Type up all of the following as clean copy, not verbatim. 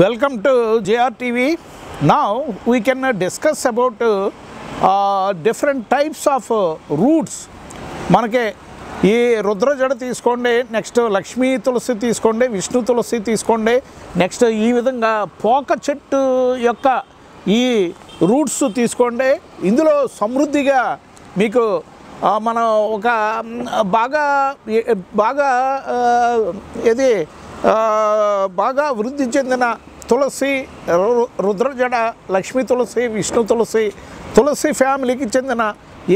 Welcome to JRTV. Now we can discuss about different types of roots. మనకి ఈ రుద్రజడ తీసుకోండి, next Lakshmi తులసి తీసుకోండి, విష్ణు తులసి తీసుకోండి, నెక్స్ట్ ఈ విధంగా పోక చెట్టు యొక్క ఈ రూట్స్ తీసుకోండి. ఇందులో సమృద్ధిగా మీకు మనం ఒక బాగా వృద్ధి చెందిన తులసి, రుద్రజడ, లక్ష్మీ తులసి, విష్ణు తులసి, తులసి ఫ్యామిలీకి చెందిన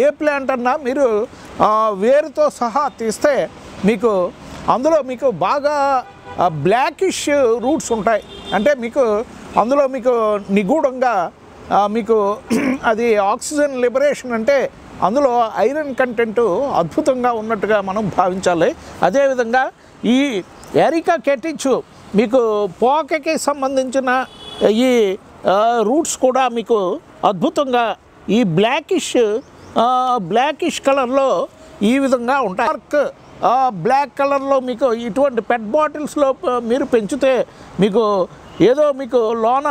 ఏ ప్లాంట్ అన్నా మీరు వేరుతో సహా తీస్తే మీకు అందులో మీకు బాగా బ్లాకిష్ రూట్స్ ఉంటాయి. అంటే మీకు అందులో మీకు నిగూఢంగా మీకు అది ఆక్సిజన్ లిబరేషన్, అంటే అందులో ఐరన్ కంటెంట్ అద్భుతంగా ఉన్నట్టుగా మనం భావించాలి. అదేవిధంగా ఈ ఎరికా కెటిచ్ మీకు పోకకి సంబంధించిన ఈ రూట్స్ కూడా మీకు అద్భుతంగా ఈ బ్లాకిష్ కలర్లో ఈ విధంగా ఉంటాయి. డార్క్ బ్లాక్ కలర్లో మీకు ఇటువంటి పెట్ బాటిల్స్లో మీరు పెంచితే మీకు ఏదో మీకు లోన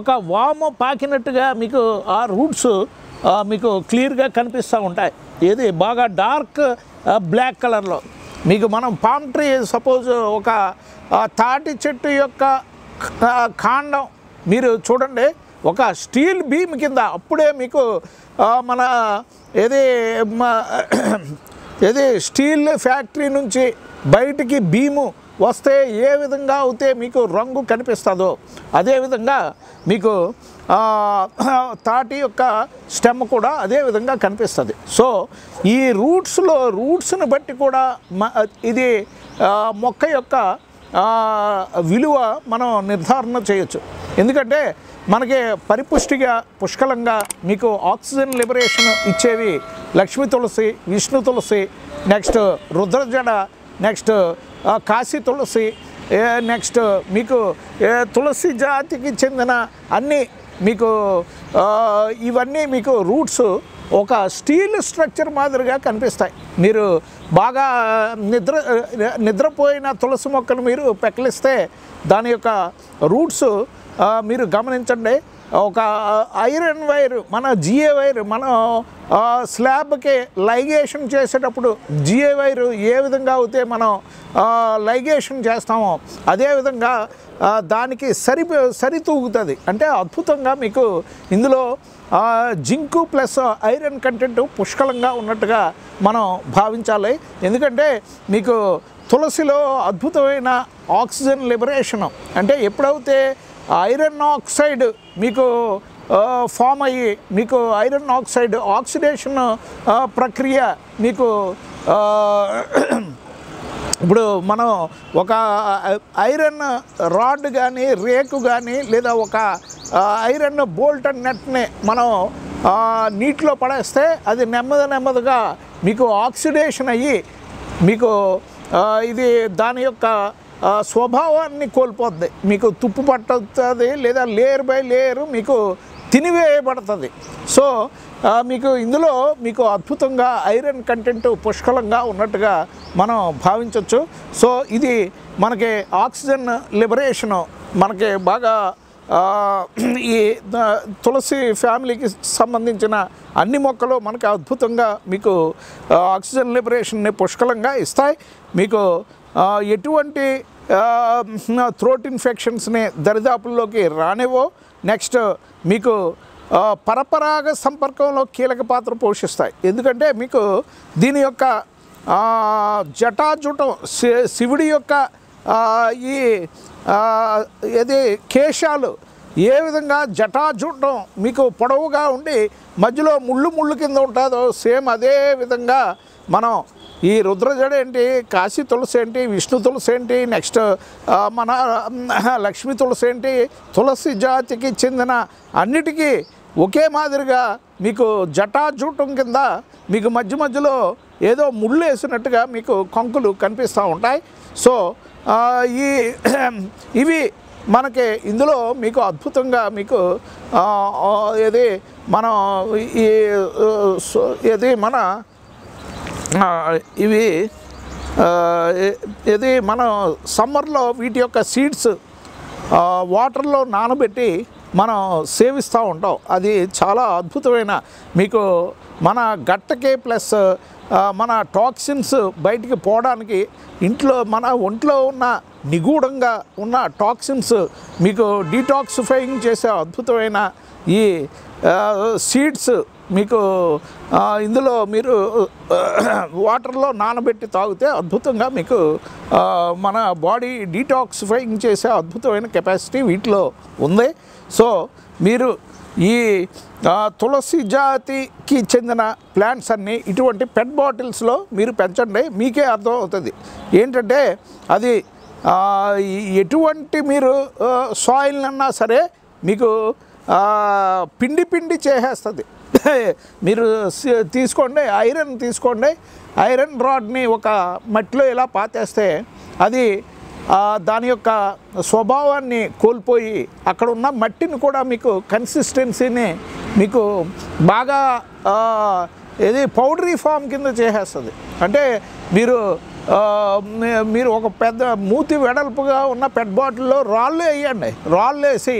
ఒక వాము పాకినట్టుగా మీకు ఆ రూట్స్ మీకు క్లియర్గా కనిపిస్తూ ఉంటాయి. ఏది బాగా డార్క్ బ్లాక్ కలర్లో మీకు మనం పామ్ ట్రీ సపోజ్ ఒక తాటి చెట్టు యొక్క కాండం మీరు చూడండి, ఒక స్టీల్ బీమ్ కింద అప్పుడే మీకు మన ఏది స్టీల్ ఫ్యాక్టరీ నుంచి బయటికి బీము వస్తే ఏ విధంగా అయితే మీకు రంగు కనిపిస్తుందో అదేవిధంగా మీకు తాటి యొక్క స్టెమ్ కూడా అదే విధంగా కనిపిస్తుంది. సో ఈ రూట్స్ని బట్టి కూడా ఇది మొక్క యొక్క విలువ మనం నిర్ధారణ చేయొచ్చు. ఎందుకంటే మనకి పరిపుష్టిగా పుష్కలంగా మీకు ఆక్సిజన్ లిబరేషన్ ఇచ్చేవి లక్ష్మీ తులసి, విష్ణు తులసి, నెక్స్ట్ రుద్రజడ, నెక్స్ట్ కాశీ తులసి, నెక్స్ట్ మీకు తులసి జాతికి చెందిన అన్నీ మీకు ఇవన్నీ మీకు రూట్స్ ఒక స్టీల్ స్ట్రక్చర్ మాదిరిగా కనిపిస్తాయి. మీరు బాగా నిద్రపోయిన తులసి మొక్కను మీరు పెకలిస్తే దాని యొక్క రూట్స్ మీరు గమనించండి. ఒక ఐరన్ వైర్, మన జిఏ వైర్, మనం స్లాబ్కి లైగేషన్ చేసేటప్పుడు జిఏ వైరు ఏ విధంగా అయితే మనం లైగేషన్ చేస్తామో అదేవిధంగా దానికి సరితూగుతుంది. అంటే అద్భుతంగా మీకు ఇందులో జింకు ప్లస్ ఐరన్ కంటెంట్ పుష్కలంగా ఉన్నట్టుగా మనం భావించాలి. ఎందుకంటే మీకు తులసిలో అద్భుతమైన ఆక్సిజన్ లిబరేషన్, అంటే ఎప్పుడైతే ఐరన్ ఆక్సైడ్ మీకు ఫామ్ అయ్యి మీకు ఐరన్ ఆక్సైడ్ ఆక్సిడేషన్ ప్రక్రియ మీకు ఇప్పుడు మనం ఒక ఐరన్ రాడ్ కానీ రేకు కానీ లేదా ఒక ఐరన్ బోల్ట్ అండ్ నెట్ని మనం నీటిలో పడేస్తే అది నెమ్మదిగా మీకు ఆక్సిడేషన్ అయ్యి మీకు ఇది దాని యొక్క స్వభావాన్ని కోల్పోద్ది. మీకు తుప్పు పట్టుతుంది లేదా లేయర్ బై లేయర్ మీకు తినివేయబడుతుంది. సో మీకు ఇందులో మీకు అద్భుతంగా ఐరన్ కంటెంట్ పుష్కలంగా ఉన్నట్టుగా మనం భావించవచ్చు. సో ఇది మనకి ఆక్సిజన్ లిబరేషను మనకి బాగా ఈ తులసి ఫ్యామిలీకి సంబంధించిన అన్ని మొక్కలు మనకి అద్భుతంగా మీకు ఆక్సిజన్ లిబరేషన్ని పుష్కలంగా ఇస్తాయి. మీకు ఎటువంటి థ్రోట్ ఇన్ఫెక్షన్స్ని దరిదాపుల్లోకి రానివో. నెక్స్ట్ మీకు పరపరాగ సంపర్కంలో కీలక పాత్ర పోషిస్తాయి. ఎందుకంటే మీకు దీని యొక్క జటాజుటం, శివుడి యొక్క ఈ కేశాలు ఏ విధంగా జటాజుటం మీకు పొడవుగా ఉండి మధ్యలో ముళ్ళు కింద ఉంటుందో సేమ్ అదే విధంగా మనం ఈ రుద్రజడ ఏంటి, కాశీ తులసి ఏంటి, విష్ణు తులసి ఏంటి, నెక్స్ట్ మన లక్ష్మీ తులసి ఏంటి, తులసి జాతికి చెందిన అన్నిటికీ ఒకే మాదిరిగా మీకు జటాజూటం కింద మీకు మధ్యలో ఏదో ముళ్ళు వేసినట్టుగా మీకు కంకులు కనిపిస్తూ ఉంటాయి. సో ఇవి మనకి ఇందులో మీకు అద్భుతంగా మీకు మన ఇవి ఇది మనం సమ్మర్లో వీటి యొక్క సీడ్స్ వాటర్లో నానబెట్టి మనం సేవిస్తూ ఉంటాం. అది చాలా అద్భుతమైన మీకు మన గట్టకే ప్లస్ మన టాక్సిన్స్ బయటికి పోవడానికి మన ఒంట్లో ఉన్న నిగూఢంగా ఉన్న టాక్సిన్స్ మీకు డీటాక్సిఫైయింగ్ చేసే అద్భుతమైన ఈ సీడ్స్ మీకు ఇందులో మీరు వాటర్లో నానబెట్టి తాగితే అద్భుతంగా మీకు మన బాడీ డీటాక్సిఫైయింగ్ చేసే అద్భుతమైన కెపాసిటీ వీటిలో ఉంది. సో మీరు ఈ తులసి జాతికి చెందిన ప్లాంట్స్ అన్నీ ఇటువంటి పెట్ బాటిల్స్లో మీరు పెంచండి. మీకే అర్థం అవుతుంది ఏంటంటే అది ఎటువంటి మీరు సాయిల్ అన్నా సరే మీకు పిండి పిండి చేసేస్తుంది. మీరు తీసుకోండి, ఐరన్ తీసుకోండి, ఐరన్ రాడ్ని ఒక మట్టిలో ఇలా పాతేస్తే అది దాని యొక్క స్వభావాన్ని కోల్పోయి అక్కడ ఉన్న మట్టిని కూడా మీకు కన్సిస్టెన్సీని మీకు బాగా పౌడరీ ఫామ్ కింద చేసేస్తుంది. అంటే మీరు ఒక పెద్ద మూతి వెడల్పుగా ఉన్న పెట్ బాటిల్లో రాళ్ళు వేయండి, రాళ్ళు వేసి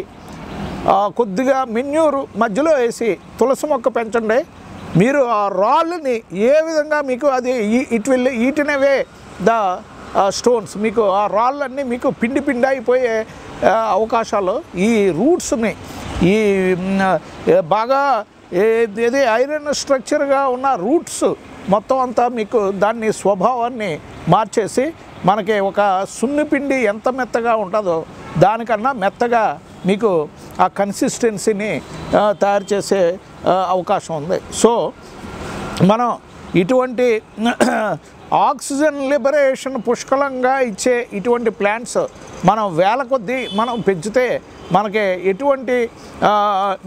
కొద్దిగా మెన్యూరు మధ్యలో వేసి తులసి మొక్క పెంచండి. మీరు ఆ రాళ్ళని ఏ విధంగా మీకు అది ఈటిన్ అవే ద స్టోన్స్, మీకు ఆ రాళ్ళన్నీ మీకు పిండి పిండి అయిపోయే అవకాశాలు ఈ రూట్స్ని ఈ బాగా ఏది ఐరన్ స్ట్రక్చర్గా ఉన్న రూట్స్ మొత్తం అంతా మీకు దాన్ని స్వభావాన్ని మార్చేసి మనకి ఒక సున్నిపిండి ఎంత మెత్తగా ఉంటుందో దానికన్నా మెత్తగా మీకు ఆ కన్సిస్టెన్సీని తయారు చేసే అవకాశం ఉంది. సో మనం ఇటువంటి ఆక్సిజన్ లిబరేషన్ పుష్కలంగా ఇచ్చే ఇటువంటి ప్లాంట్స్ మనం వేల కొద్దీ మనం పెంచితే మనకి ఎటువంటి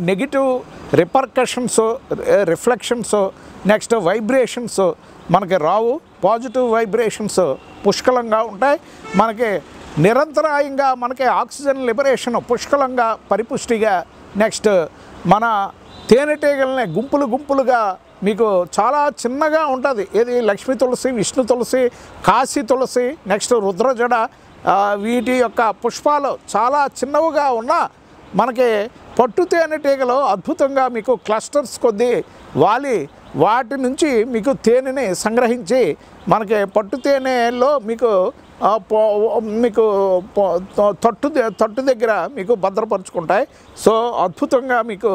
negative repercussions reflections next vibrations మనకి రావు. పాజిటివ్ వైబ్రేషన్స్ పుష్కలంగా ఉంటాయి. మనకి నిరంతరాయంగా మనకి ఆక్సిజన్ లిబరేషన్ పుష్కలంగా పరిపుష్టిగా నెక్స్ట్ మన తేనెటీగల్ని గుంపులు గుంపులుగా మీకు చాలా చిన్నగా ఉంటుంది. ఏది లక్ష్మీ తులసి, విష్ణు తులసి, కాశీ తులసి, నెక్స్ట్ రుద్రజడ, వీటి యొక్క పుష్పాలు చాలా చిన్నవిగా ఉన్న మనకి పట్టు తేనెటీగలు అద్భుతంగా మీకు క్లస్టర్స్ కొద్దీ వాటి నుంచి మీకు తేనెని సంగ్రహించి మనకి పట్టు తేనెలో మీకు తట్టు దగ్గర మీకు భద్రపరుచుకుంటాయి. సో అద్భుతంగా మీకు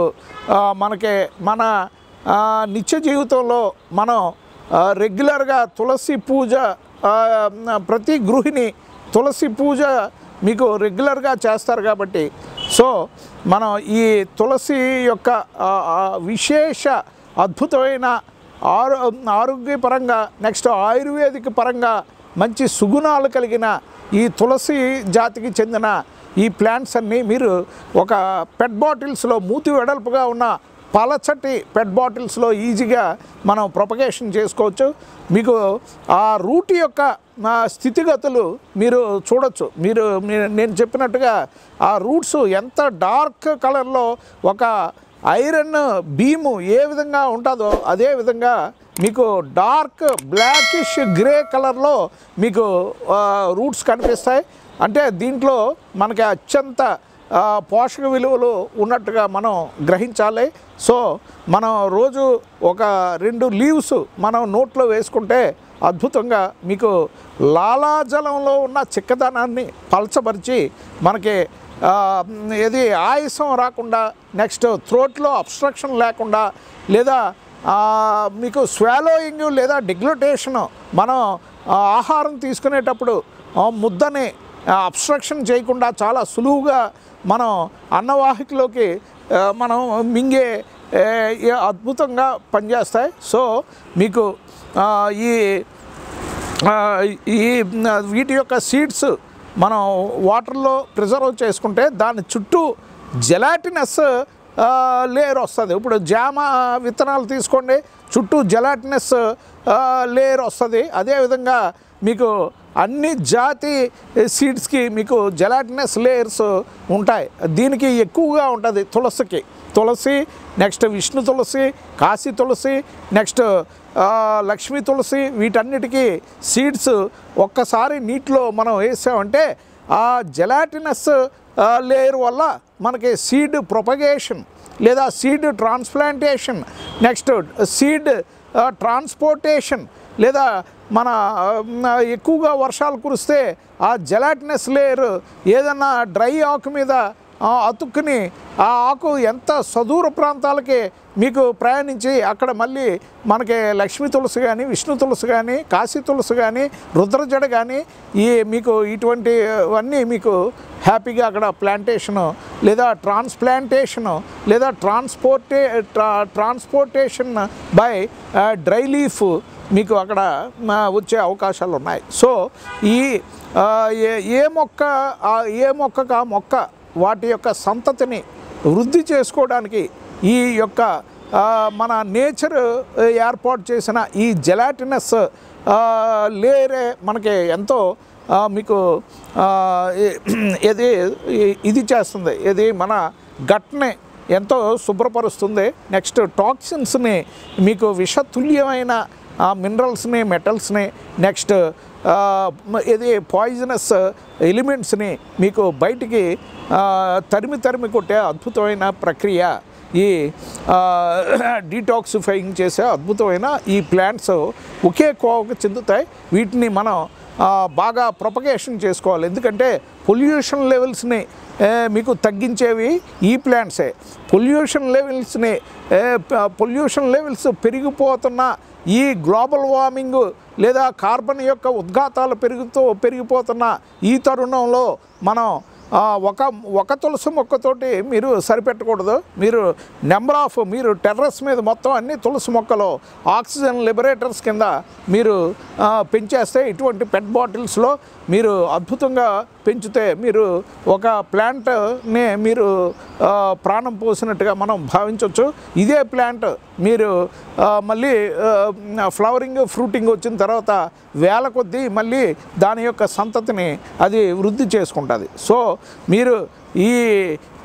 మన నిత్య జీవితంలో మనం రెగ్యులర్గా తులసి పూజ ప్రతి గృహిణి తులసి పూజ మీకు రెగ్యులర్గా చేస్తారు కాబట్టి సో మనం ఈ తులసి యొక్క విశేష అద్భుతమైన ఆరోగ్యపరంగా నెక్స్ట్ ఆయుర్వేదిక పరంగా మంచి సుగుణాలు కలిగిన ఈ తులసి జాతికి చెందిన ఈ ప్లాంట్స్ అన్నీ మీరు ఒక పెట్ బాటిల్స్లో మూతి వెడల్పుగా ఉన్న పలచటి పెట్ బాటిల్స్లో ఈజీగా మనం ప్రొపగేషన్ చేసుకోవచ్చు. మీకు ఆ రూట్ యొక్క స్థితిగతులు మీరు చూడొచ్చు. నేను చెప్పినట్టుగా ఆ రూట్స్ ఎంత డార్క్ కలర్లో ఒక ఐరన్ బీము ఏ విధంగా ఉంటుందో అదే విధంగా మీకు డార్క్ బ్లాకిష్ గ్రే కలర్లో మీకు రూట్స్ కనిపిస్తాయి. అంటే దీంట్లో మనకి అత్యంత పోషక విలువలు ఉన్నట్టుగా మనం గ్రహించాలి. సో మనం రోజు ఒక 2 లీవ్స్ మనం నోట్లో వేసుకుంటే అద్భుతంగా మీకు లాలాజలంలో ఉన్న చిక్కదనాన్ని పలచబరిచి మనకి ఏది ఆయాసం రాకుండా నెక్స్ట్ థ్రోట్లో అబ్స్ట్రక్షన్ లేకుండా లేదా మీకు స్వాలోయింగ్ లేదా డిగ్లటేషన్ మనం ఆహారం తీసుకునేటప్పుడు ముద్దని అబ్స్ట్రక్షన్ చేయకుండా చాలా సులువుగా మనం అన్నవాహికలోకి మనం మింగే అద్భుతంగా పనిచేస్తాయి. సో మీకు వీటి యొక్క సీడ్స్ మనం వాటర్లో ప్రిజర్వ్ చేసుకుంటే దాని చుట్టూ జెలాటినస్ లేయర్ వస్తుంది. ఇప్పుడు జామ విత్తనాలు తీసుకోండి, చుట్టూ జెలాటినస్ లేయర్ వస్తుంది. అదేవిధంగా మీకు అన్ని జాతి సీడ్స్కి మీకు జెలాటినస్ లేయర్స్ ఉంటాయి. దీనికి ఎక్కువగా ఉంటుంది తులసి నెక్స్ట్ విష్ణు తులసి, కాశీ తులసి, నెక్స్ట్ లక్ష్మీ తులసి, వీటన్నిటికీ సీడ్స్ ఒక్కసారి నీటిలో మనం వేసామంటే ఆ జెలాటినస్ లేయర్ వల్ల మనకి సీడ్ ప్రొపగేషన్ లేదా seed transplantation, next seed transportation, లేదా మన ఎక్కువగా వర్షాలు కురిస్తే ఆ జెలాటినస్ లేయర్ ఏదన్నా డ్రై ఆకు మీద అతుక్కుని ఆ ఆకు ఎంత సుదూర ప్రాంతాలకి మీకు ప్రయాణించి అక్కడ మళ్ళీ మనకి లక్ష్మీ తులసి కానీ, విష్ణు తులసి కానీ, కాశీ తులసి కానీ, రుద్రజడ కానీ మీకు ఇటువంటివన్నీ మీకు హ్యాపీగా అక్కడ ప్లాంటేషను లేదా ట్రాన్స్ప్లాంటేషను లేదా ట్రాన్స్పోర్టేషన్ బై డ్రై లీఫ్ మీకు అక్కడ వచ్చే అవకాశాలు ఉన్నాయి. సో ఈ ఏ మొక్కకు ఆ మొక్క వాటి యొక్క సంతతిని వృద్ధి చేసుకోవడానికి ఈ యొక్క మన నేచర్ ఏర్పాటు చేసిన ఈ జెలాటినస్ లేయరే మనకి ఎంతో మీకు ఇది చేస్తుంది, ఇది మన గట్ని ఎంతో శుభ్రపరుస్తుంది. నెక్స్ట్ టాక్సిన్స్ని మీకు విషతుల్యమైన మినరల్స్ని, మెటల్స్ని, నెక్స్ట్ ఇది పాయిజనస్ ఎలిమెంట్స్ని మీకు బయటికి తరిమి కొట్టే అద్భుతమైన ప్రక్రియ ఈ డీటాక్సిఫైయింగ్ చేసే అద్భుతమైన ఈ ప్లాంట్స్ ఒకే కోవకు చెందుతాయి. వీటిని మనం బాగా ప్రొపగేషన్ చేసుకోవాలి. ఎందుకంటే పొల్యూషన్ లెవెల్స్ని మీకు తగ్గించేవి ఈ ప్లాంట్సే. పొల్యూషన్ లెవెల్స్ పెరిగిపోతున్న ఈ గ్లోబల్ వార్మింగ్ లేదా కార్బన్ యొక్క ఉద్గాతాలు పెరిగిపోతున్న ఈ తరుణంలో మనం ఒక తులసి మొక్కతోటి మీరు సరిపెట్టకూడదు. మీరు టెర్రస్ మీద మొత్తం అన్ని తులసి మొక్కలు ఆక్సిజన్ లిబరేటర్స్ కింద మీరు పెంచేస్తే ఇటువంటి పెట్ బాటిల్స్లో మీరు అద్భుతంగా పెంచితే మీరు ఒక ప్లాంట్ని మీరు ప్రాణం పోసినట్టుగా మనం భావించవచ్చు. ఇదే ప్లాంట్ మీరు మళ్ళీ ఫ్లవరింగ్, ఫ్రూటింగ్ వచ్చిన తర్వాత వేల కొద్దీ మళ్ళీ దాని యొక్క సంతతిని అది వృద్ధి చేసుకుంటుంది. సో మీరు ఈ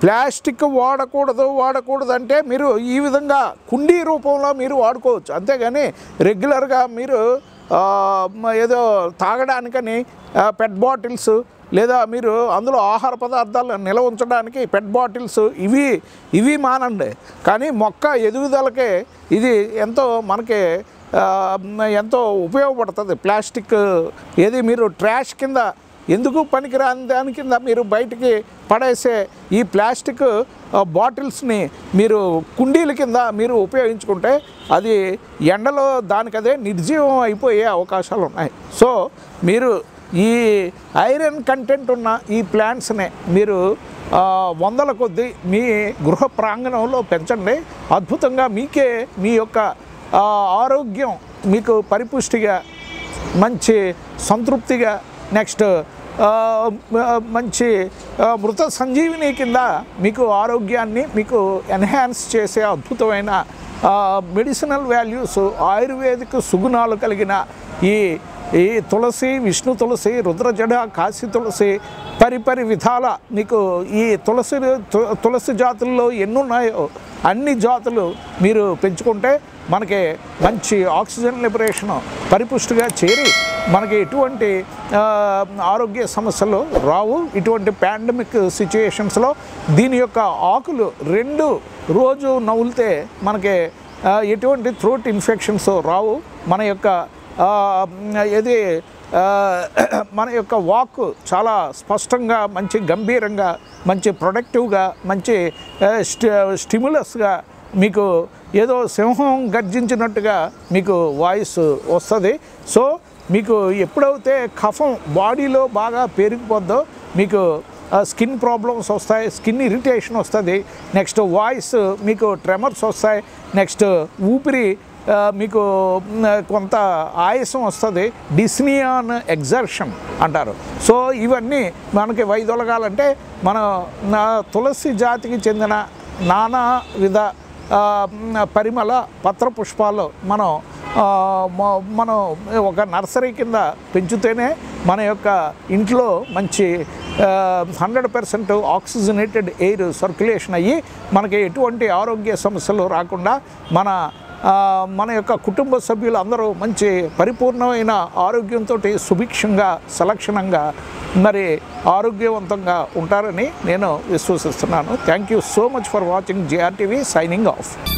ప్లాస్టిక్ వాడకూడదు అంటే మీరు ఈ విధంగా కుండీ రూపంలో మీరు వాడుకోవచ్చు. అంతేగాని రెగ్యులర్గా మీరు ఏదో తాగడానికని పెట్ బాటిల్స్ లేదా మీరు అందులో ఆహార పదార్థాలు నిల్వ ఉంచడానికి పెట్ బాటిల్స్ ఇవి మానండి. కానీ మొక్క ఎదుగుదలకే ఇది ఎంతో ఉపయోగపడుతుంది. ప్లాస్టిక్ మీరు ట్రాష్ కింద ఎందుకు పనికిరాని దాని కింద మీరు బయటికి పడేసే ఈ ప్లాస్టిక్ బాటిల్స్ని మీరు కుండీల కింద మీరు ఉపయోగించుకుంటే అది ఎండలో దానికదే నిర్జీవం అయిపోయే అవకాశాలు ఉన్నాయి. సో మీరు ఈ ఐరన్ కంటెంట్ ఉన్న ఈ ప్లాంట్స్ని మీరు వందల కొద్దీ మీ గృహ ప్రాంగణంలో పెంచండి. అద్భుతంగా మీకే మీ యొక్క ఆరోగ్యం మీకు పరిపుష్టిగా, మంచి సంతృప్తిగా, నెక్స్ట్ మంచి మృత సంజీవిని కింద మీకు ఆరోగ్యాన్ని మీకు ఎన్హాన్స్ చేసే అద్భుతమైన మెడిసినల్ వాల్యూస్, ఆయుర్వేదిక్ సుగుణాలు కలిగిన ఈ తులసి, విష్ణు తులసి, రుద్రజడ, కాశీ తులసి పరిపరి విధాల మీకు ఈ తులసి జాతుల్లో ఎన్నున్నాయో అన్ని జాతులు మీరు పెంచుకుంటే మనకి మంచి ఆక్సిజన్ లిబరేషన్ పరిపుష్టిగా చేరి మనకి ఎటువంటి ఆరోగ్య సమస్యలు రావు. ఇటువంటి పాండమిక్ సిచ్యుయేషన్స్లో దీని యొక్క ఆకులు 2 రోజు నవ్వులితే మనకి ఎటువంటి థ్రోట్ ఇన్ఫెక్షన్స్ రావు. మన యొక్క వాక్ చాలా స్పష్టంగా, మంచి గంభీరంగా, మంచి ప్రొడక్టివ్గా, మంచి స్టిమ్యులస్గా మీకు ఏదో సింహం గర్జించినట్టుగా మీకు వాయిస్ వస్తుంది. సో మీకు ఎప్పుడైతే కఫం బాడీలో బాగా పెరిగిపోద్దో మీకు స్కిన్ ప్రాబ్లమ్స్ వస్తాయి, స్కిన్ ఇరిటేషన్ వస్తుంది, నెక్స్ట్ వాయిస్ మీకు ట్రెమర్స్ వస్తాయి, నెక్స్ట్ ఊపిరి మీకు కొంత ఆయాసం వస్తుంది, డిస్నియాన్ ఎగ్జర్షన్ అంటారు. సో ఇవన్నీ మనకి వైదొలగాలంటే మన తులసి జాతికి చెందిన నానా విధ పరిమళ పత్ర పుష్పాలు మనం ఒక నర్సరీ కింద పెంచుతేనే మన యొక్క ఇంట్లో మంచి 100% ఆక్సిజనేటెడ్ ఎయిర్ సర్క్యులేషన్ అయ్యి మనకి ఎటువంటి ఆరోగ్య సమస్యలు రాకుండా మన యొక్క కుటుంబ సభ్యులు అందరూ మంచి పరిపూర్ణమైన ఆరోగ్యంతో సుభిక్షంగా, సలక్షణంగా మరి ఆరోగ్యవంతంగా ఉంటారని నేను విశ్వసిస్తున్నాను. Thank you so much for watching JRTV, signing of.